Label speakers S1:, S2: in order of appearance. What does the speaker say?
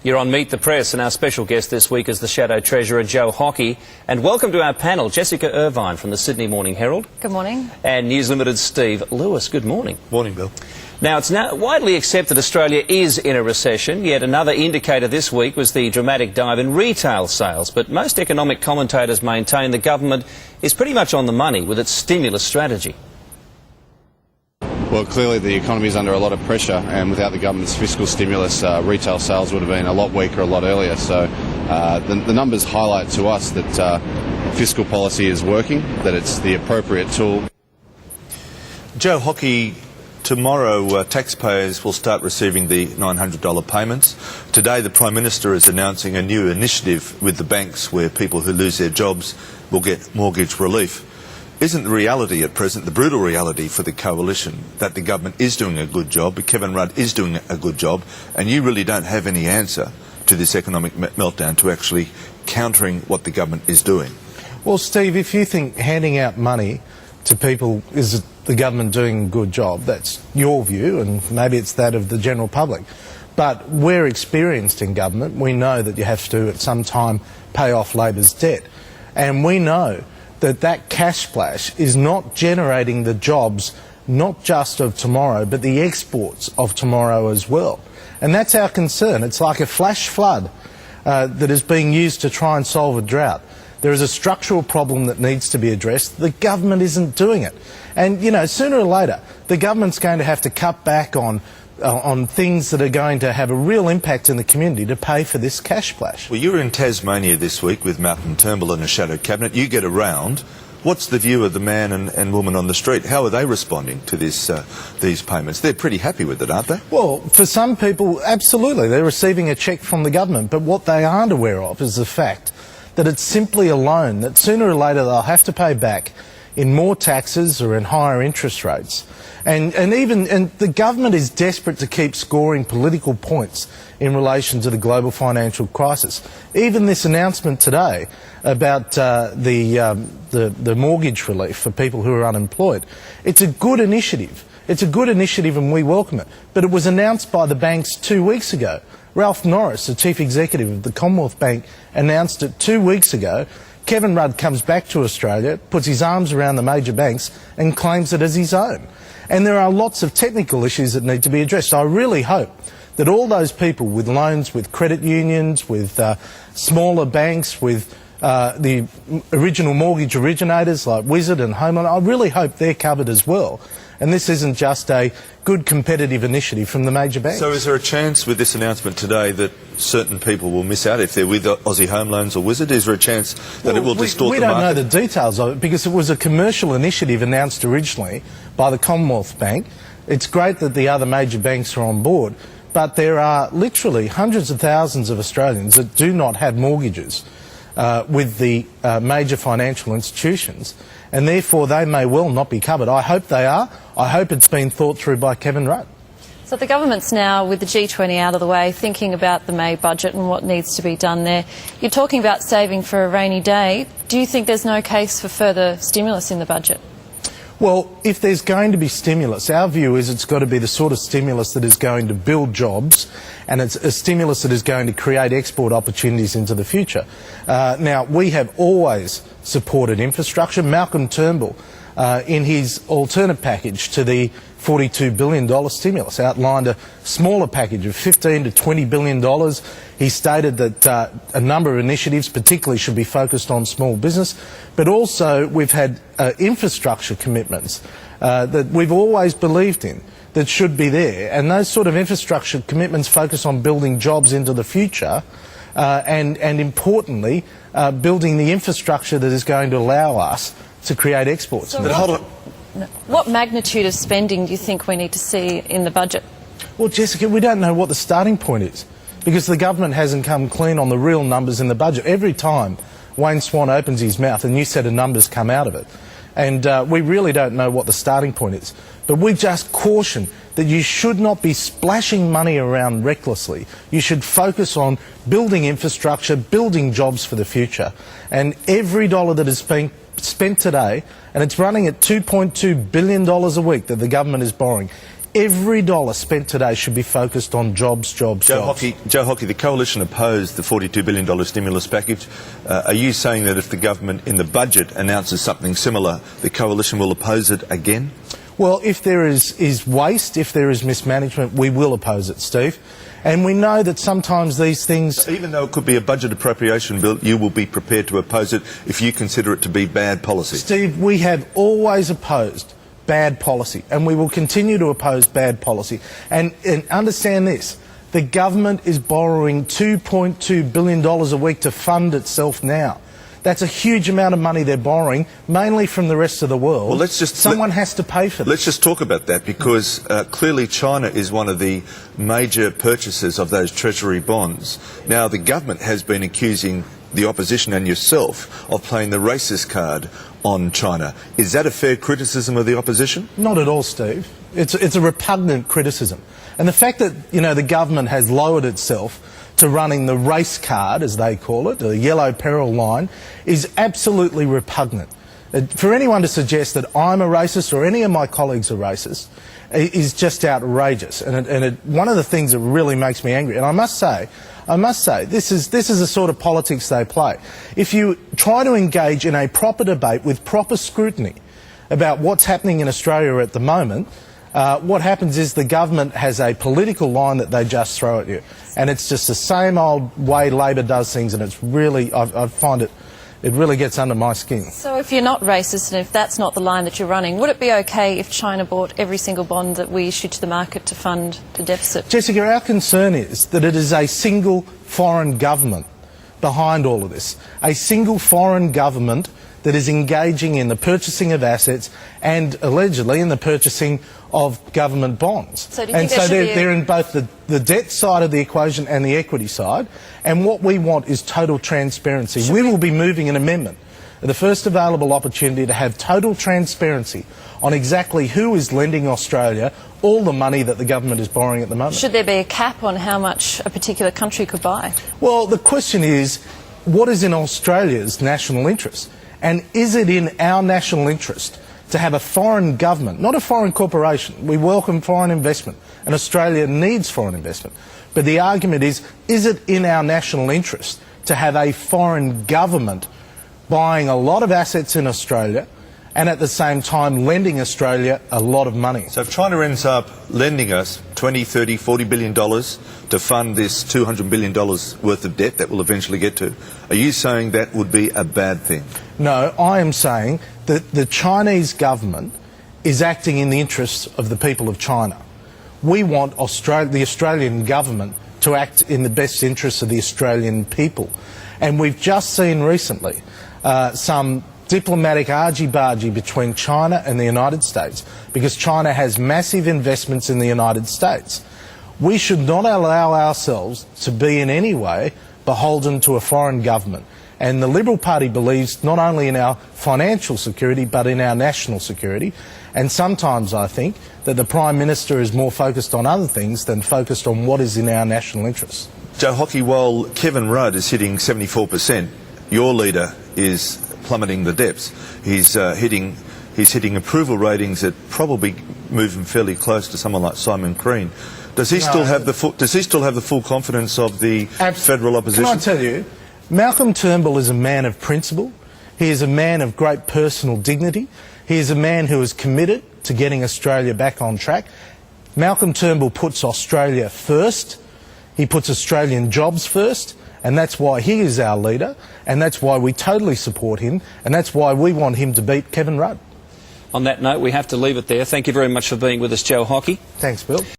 S1: You're on Meet the Press, and our special guest this week is the Shadow Treasurer, Joe Hockey. And welcome to our panel, Jessica Irvine from the Sydney Morning Herald.
S2: Good morning.
S1: And News Limited's Steve Lewis. Good morning.
S3: Morning, Bill.
S1: Now, it's now widely accepted Australia is in a recession, yet another indicator this week was the dramatic dive in retail sales. But most economic commentators maintain the government is pretty much on the money with its stimulus strategy.
S4: Well, clearly the economy is under a lot of pressure, and without the government's fiscal stimulus, retail sales would have been a lot weaker a lot earlier. So the numbers highlight to us that fiscal policy is working, that it's the appropriate tool.
S3: Joe Hockey, tomorrow taxpayers will start receiving the $900 payments. Today the Prime Minister is announcing a new initiative with the banks where people who lose their jobs will get mortgage relief. Isn't the reality at present, the brutal reality for the coalition, that the government is doing a good job, Kevin Rudd is doing a good job, and you really don't have any answer to this economic meltdown, to actually countering what the government is doing?
S5: Well, Steve, if you think handing out money to people is the government doing a good job, that's your view, and maybe it's that of the general public. But we're experienced in government. We know that you have to, at some time, pay off Labor's debt. And we know that cash splash is not generating the jobs, not just of tomorrow, but the exports of tomorrow as well. And that's our concern. It's like a flash flood that is being used to try and solve a drought. There is a structural problem that needs to be addressed. The government isn't doing it. And, you know, sooner or later, the government's going to have to cut back on things that are going to have a real impact in the community to pay for this cash splash.
S3: Well, you were in Tasmania this week with Malcolm Turnbull and a shadow cabinet. You get around. What's the view of the man and woman on the street? How are they responding to these payments? They're pretty happy with it, aren't they?
S5: Well, for some people, absolutely. They're receiving a cheque from the government. But what they aren't aware of is the fact that it's simply a loan that sooner or later they'll have to pay back in more taxes or in higher interest rates. And the government is desperate to keep scoring political points in relation to the global financial crisis. Even this announcement today about the mortgage relief for people who are unemployed, it's a good initiative. It's a good initiative and we welcome it. But it was announced by the banks 2 weeks ago. Ralph Norris, the chief executive of the Commonwealth Bank, announced it 2 weeks ago. Kevin Rudd comes back to Australia, puts his arms around the major banks and claims it as his own. And there are lots of technical issues that need to be addressed. I really hope that all those people with loans with credit unions, with smaller banks, with the original mortgage originators like Wizard and Homeland, I really hope they're covered as well. And this isn't just a good competitive initiative from the major banks.
S3: So is there a chance with this announcement today that certain people will miss out if they're with Aussie Home Loans or Wizard? Is there a chance that it will distort the market?
S5: We don't know the details of it because it was a commercial initiative announced originally by the Commonwealth Bank. It's great that the other major banks are on board, but there are literally hundreds of thousands of Australians that do not have mortgages with the major financial institutions, and therefore they may well not be covered. I hope they are. I hope it's been thought through by Kevin Rudd.
S2: So the government's now, with the G20 out of the way, thinking about the May budget and what needs to be done there. You're talking about saving for a rainy day. Do you think there's no case for further stimulus in the budget?
S5: Well, if there's going to be stimulus, our view is it's got to be the sort of stimulus that is going to build jobs, and it's a stimulus that is going to create export opportunities into the future. Now, we have always supported infrastructure. Malcolm Turnbull, in his alternate package to the $42 billion stimulus, outlined a smaller package of $15 to $20 billion. He stated that a number of initiatives particularly should be focused on small business, but also we've had infrastructure commitments that we've always believed in that should be there, and those sort of infrastructure commitments focus on building jobs into the future and importantly building the infrastructure that is going to allow us to create exports.
S2: So what magnitude of spending do you think we need to see in the budget?
S5: Well, Jessica, we don't know what the starting point is because the government hasn't come clean on the real numbers in the budget. Every time Wayne Swan opens his mouth, a new set of numbers come out of it. And we really don't know what the starting point is. But we just caution that you should not be splashing money around recklessly. You should focus on building infrastructure, building jobs for the future. And every dollar that is being spent today, and it's running at $2.2 billion a week that the government is borrowing, Every dollar spent today should be focused on jobs, jobs, jobs.
S3: Joe Hockey, the Coalition opposed the $42 billion stimulus package. Are you saying that if the government in the budget announces something similar, the Coalition will oppose it again?
S5: Well, if there is waste, if there is mismanagement, we will oppose it, Steve. And we know that sometimes these things...
S3: Even though it could be a budget appropriation bill, you will be prepared to oppose it if you consider it to be bad policy?
S5: Steve, we have always opposed bad policy, and we will continue to oppose bad policy. And understand this, the government is borrowing $2.2 billion a week to fund itself now. That's a huge amount of money they're borrowing, mainly from the rest of the world.
S3: Well,
S5: Someone has to pay for this.
S3: Let's just talk about that, because clearly China is one of the major purchasers of those treasury bonds. Now, the government has been accusing the opposition and yourself of playing the racist card on China. Is that a fair criticism of the opposition?
S5: Not at all, Steve. It's a repugnant criticism. And the fact that, you know, the government has lowered itself to running the race card, as they call it, the yellow peril line, is absolutely repugnant. For anyone to suggest that I'm a racist or any of my colleagues are racist is just outrageous. And one of the things that really makes me angry, and I must say, this is the sort of politics they play. If you try to engage in a proper debate with proper scrutiny about what's happening in Australia at the moment, what happens is the government has a political line that they just throw at you. And it's just the same old way Labor does things, and it's really, I find it really gets under my skin.
S2: So if you're not racist and if that's not the line that you're running, would it be okay if China bought every single bond that we issued to the market to fund the deficit?
S5: Jessica, our concern is that it is a single foreign government behind all of this. A single foreign government that is engaging in the purchasing of assets and allegedly in the purchasing of government bonds.
S2: So do you think
S5: they're in both the debt side of the equation and the equity side, and what we want is total transparency. We will be moving an amendment at the first available opportunity to have total transparency on exactly who is lending Australia all the money that the government is borrowing at the moment.
S2: Should there be a cap on how much a particular country could buy?
S5: Well, the question is, what is in Australia's national interest? And is it in our national interest to have a foreign government, not a foreign corporation? We welcome foreign investment, and Australia needs foreign investment. But the argument is it in our national interest to have a foreign government buying a lot of assets in Australia and at the same time lending Australia a lot of money?
S3: So if China ends up lending us $20, $30, $40 billion to fund this $200 billion worth of debt that we'll eventually get to, are you saying that would be a bad thing?
S5: No, I am saying that the Chinese government is acting in the interests of the people of China. We want the Australian government to act in the best interests of the Australian people. And we've just seen recently some diplomatic argy-bargy between China and the United States because China has massive investments in the United States. We should not allow ourselves to be in any way beholden to a foreign government. And the Liberal Party believes not only in our financial security but in our national security. And sometimes I think that the Prime Minister is more focused on other things than focused on what is in our national interests.
S3: Joe Hockey, while Kevin Rudd is hitting 74%, your leader is plummeting the depths. He's hitting approval ratings that probably move him fairly close to someone like Simon Crean. Does he still have the full confidence of the federal opposition?
S5: Can I tell you, Malcolm Turnbull is a man of principle. He is a man of great personal dignity. He is a man who is committed to getting Australia back on track. Malcolm Turnbull puts Australia first. He puts Australian jobs first. And that's why he is our leader, and that's why we totally support him, and that's why we want him to beat Kevin Rudd.
S1: On that note, we have to leave it there. Thank you very much for being with us, Joe Hockey.
S5: Thanks, Bill.